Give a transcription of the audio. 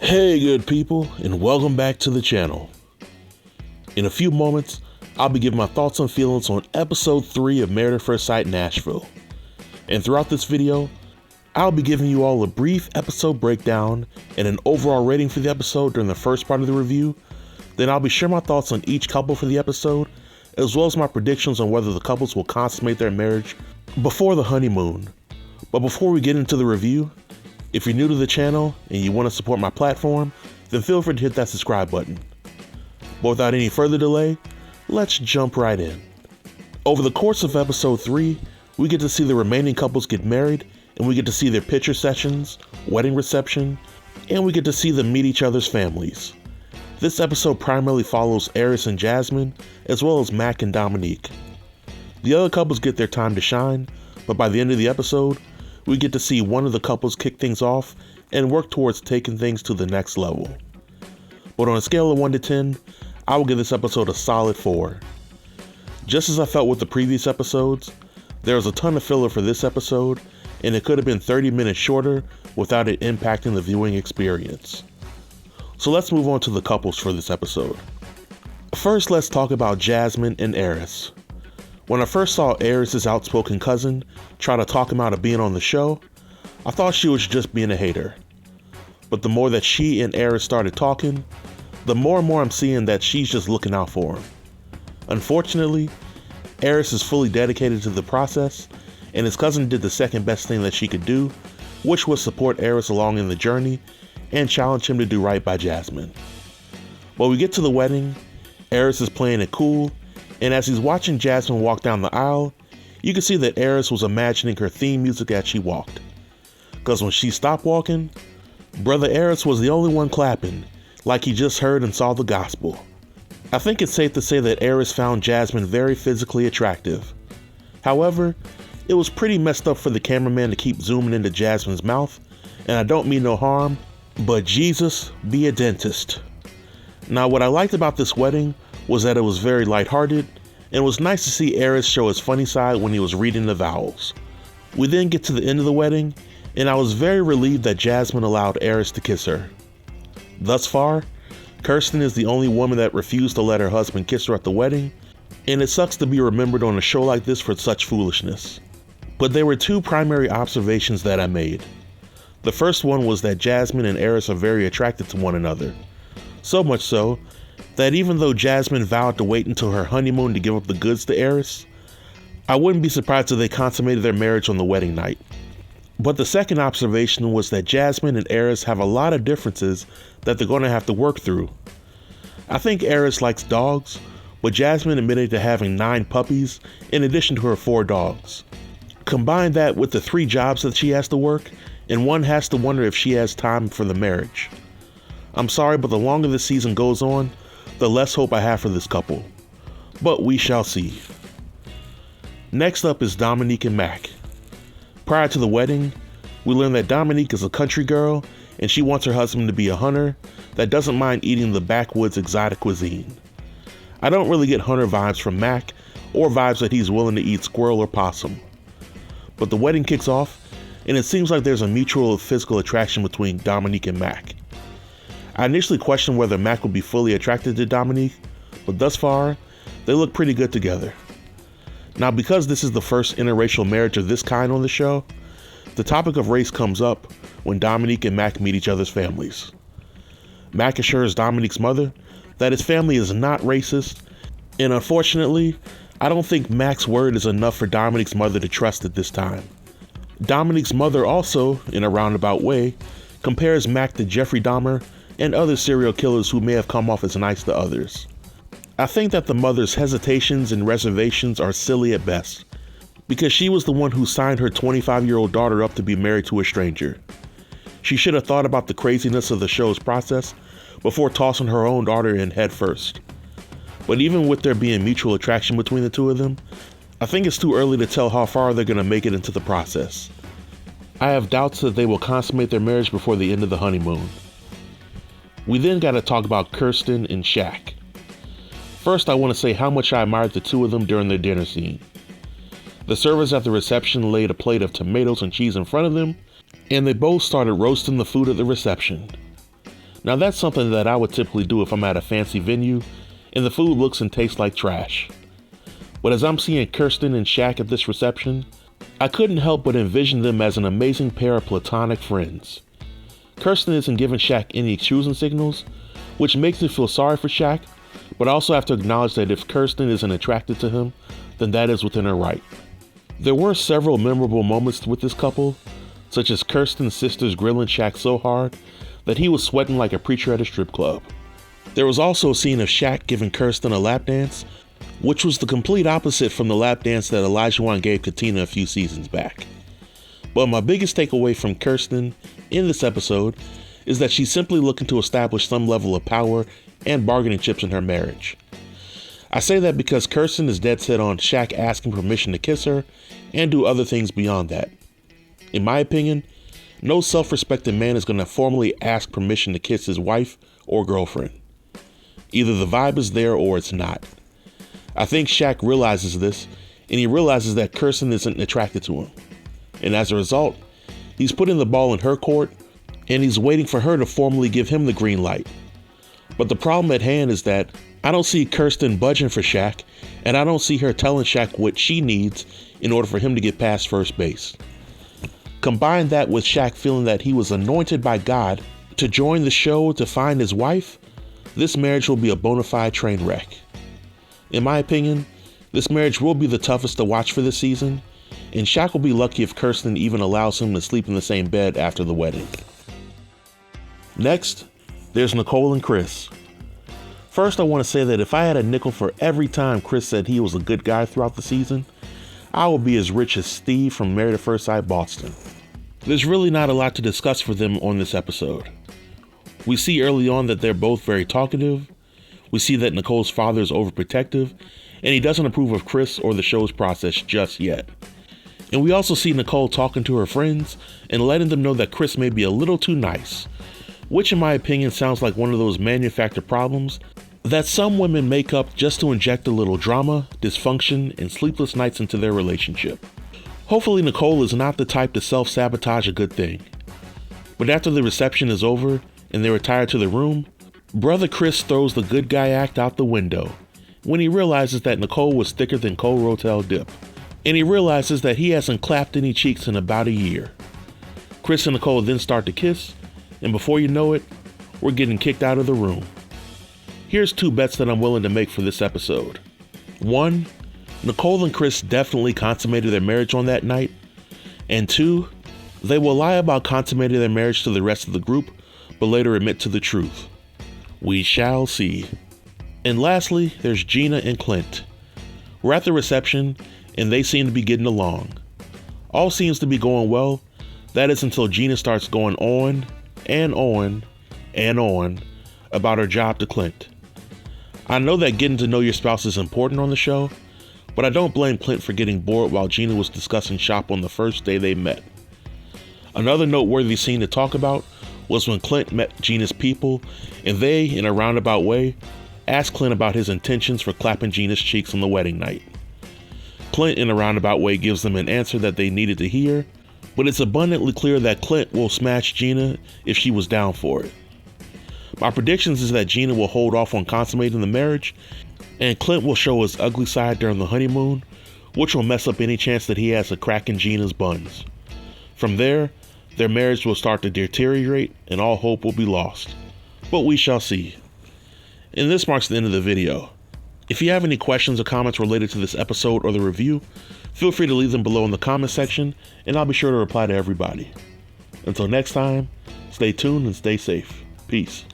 Hey good people, and welcome back to the channel. In a few moments, I'll be giving my thoughts and feelings on episode 3 of Married at First Sight Nashville. And throughout this video, I'll be giving you all a brief episode breakdown and an overall rating for the episode during the first part of the review. Then I'll be sharing my thoughts on each couple for the episode, as well as my predictions on whether the couples will consummate their marriage before the honeymoon. But before we get into the review, if you're new to the channel and you want to support my platform, then feel free to hit that subscribe button. But without any further delay, let's jump right in. Over the course of episode 3, we get to see the remaining couples get married, and we get to see their picture sessions, wedding reception, and we get to see them meet each other's families. This episode primarily follows Airris and Jasmine, as well as Mack and Domynique. The other couples get their time to shine, but by the end of the episode, we get to see one of the couples kick things off and work towards taking things to the next level. But on a scale of 1 to 10, I will give this episode a solid 4. Just as I felt with the previous episodes, there was a ton of filler for this episode, and it could have been 30 minutes shorter without it impacting the viewing experience. So let's move on to the couples for this episode. First, let's talk about Jasmine and Airris. When I first saw Airris' outspoken cousin try to talk him out of being on the show, I thought she was just being a hater. But the more that she and Airris started talking, the more and more I'm seeing that she's just looking out for him. Unfortunately, Airris is fully dedicated to the process, and his cousin did the second best thing that she could do, which was support Airris along in the journey and challenge him to do right by Jasmine. When we get to the wedding, Airris is playing it cool, and as he's watching Jasmine walk down the aisle, you can see that Airris was imagining her theme music as she walked. Because when she stopped walking, Brother Airris was the only one clapping, like he just heard and saw the gospel. I think it's safe to say that Airris found Jasmine very physically attractive. However, it was pretty messed up for the cameraman to keep zooming into Jasmine's mouth, and I don't mean no harm, but Jesus be a dentist. Now, what I liked about this wedding was that it was very lighthearted, and it was nice to see Airris show his funny side when he was reading the vows. We then get to the end of the wedding, and I was very relieved that Jasmine allowed Airris to kiss her. Thus far, Kirsten is the only woman that refused to let her husband kiss her at the wedding, and it sucks to be remembered on a show like this for such foolishness. But there were two primary observations that I made. The first one was that Jasmine and Airris are very attracted to one another. So much so, that even though Jasmine vowed to wait until her honeymoon to give up the goods to Airris, I wouldn't be surprised if they consummated their marriage on the wedding night. But the second observation was that Jasmine and Airris have a lot of differences that they're going to have to work through. I think Airris likes dogs, but Jasmine admitted to having 9 puppies in addition to her 4 dogs. Combine that with the 3 jobs that she has to work, and one has to wonder if she has time for the marriage. I'm sorry, but the longer the season goes on, the less hope I have for this couple. But we shall see. Next up is Domynique and Mack. Prior to the wedding, we learn that Domynique is a country girl and she wants her husband to be a hunter that doesn't mind eating the backwoods exotic cuisine. I don't really get hunter vibes from Mack or vibes that he's willing to eat squirrel or possum. But the wedding kicks off and it seems like there's a mutual physical attraction between Domynique and Mack. I initially questioned whether Mack would be fully attracted to Domynique, but thus far, they look pretty good together. Now, because this is the first interracial marriage of this kind on the show, the topic of race comes up when Domynique and Mack meet each other's families. Mack assures Domynique's mother that his family is not racist, and unfortunately, I don't think Mack's word is enough for Domynique's mother to trust at this time. Domynique's mother also, in a roundabout way, compares Mack to Jeffrey Dahmer and other serial killers who may have come off as nice to others. I think that the mother's hesitations and reservations are silly at best, because she was the one who signed her 25-year-old daughter up to be married to a stranger. She should have thought about the craziness of the show's process before tossing her own daughter in head first. But even with there being mutual attraction between the two of them, I think it's too early to tell how far they're going to make it into the process. I have doubts that they will consummate their marriage before the end of the honeymoon. We then got to talk about Kirsten and Shaq. First, I want to say how much I admired the two of them during their dinner scene. The servers at the reception laid a plate of tomatoes and cheese in front of them, and they both started roasting the food at the reception. Now that's something that I would typically do if I'm at a fancy venue and the food looks and tastes like trash. But as I'm seeing Kirsten and Shaq at this reception, I couldn't help but envision them as an amazing pair of platonic friends. Kirsten isn't giving Shaq any excusing signals, which makes me feel sorry for Shaq, but I also have to acknowledge that if Kirsten isn't attracted to him, then that is within her right. There were several memorable moments with this couple, such as Kirsten's sisters grilling Shaq so hard that he was sweating like a preacher at a strip club. There was also a scene of Shaq giving Kirsten a lap dance, which was the complete opposite from the lap dance that Olajuwon gave Katina a few seasons back. But my biggest takeaway from Kirsten in this episode is that she's simply looking to establish some level of power and bargaining chips in her marriage. I say that because Kirsten is dead set on Shaq asking permission to kiss her and do other things beyond that. In my opinion, no self-respecting man is going to formally ask permission to kiss his wife or girlfriend. Either the vibe is there or it's not. I think Shaq realizes this, and he realizes that Kirsten isn't attracted to him. And as a result, he's putting the ball in her court, and he's waiting for her to formally give him the green light. But the problem at hand is that I don't see Kirsten budging for Shaq, and I don't see her telling Shaq what she needs in order for him to get past first base. Combine that with Shaq feeling that he was anointed by God to join the show to find his wife, this marriage will be a bona fide train wreck. In my opinion, this marriage will be the toughest to watch for this season, and Shaq will be lucky if Kirsten even allows him to sleep in the same bed after the wedding. Next, there's Nicole and Chris. First, I want to say that if I had a nickel for every time Chris said he was a good guy throughout the season, I would be as rich as Steve from Married at First Sight Boston. There's really not a lot to discuss for them on this episode. We see early on that they're both very talkative. We see that Nicole's father is overprotective, and he doesn't approve of Chris or the show's process just yet. And we also see Nicole talking to her friends and letting them know that Chris may be a little too nice, which in my opinion sounds like one of those manufactured problems that some women make up just to inject a little drama, dysfunction, and sleepless nights into their relationship. Hopefully Nicole is not the type to self-sabotage a good thing. But after the reception is over and they retire to the room, brother Chris throws the good guy act out the window when he realizes that Nicole was thicker than Cold Rotel dip. And he realizes that he hasn't clapped any cheeks in about a year. Chris and Nicole then start to kiss, and before you know it, we're getting kicked out of the room. Here's two bets that I'm willing to make for this episode. 1, Nicole and Chris definitely consummated their marriage on that night. And 2, they will lie about consummating their marriage to the rest of the group, but later admit to the truth. We shall see. And lastly, there's Gina and Clint. We're at the reception, and they seem to be getting along. All seems to be going well. That is until Gina starts going on and on and on about her job to Clint. I know that getting to know your spouse is important on the show, but I don't blame Clint for getting bored while Gina was discussing shop on the first day they met. Another noteworthy scene to talk about was when Clint met Gina's people, and they, in a roundabout way, asked Clint about his intentions for clapping Gina's cheeks on the wedding night. Clint, in a roundabout way, gives them an answer that they needed to hear, but it's abundantly clear that Clint will smash Gina if she was down for it. My predictions is that Gina will hold off on consummating the marriage, and Clint will show his ugly side during the honeymoon, which will mess up any chance that he has a crack in Gina's buns. From there, their marriage will start to deteriorate and all hope will be lost. But we shall see. And this marks the end of the video. If you have any questions or comments related to this episode or the review, feel free to leave them below in the comment section, and I'll be sure to reply to everybody. Until next time, stay tuned and stay safe. Peace.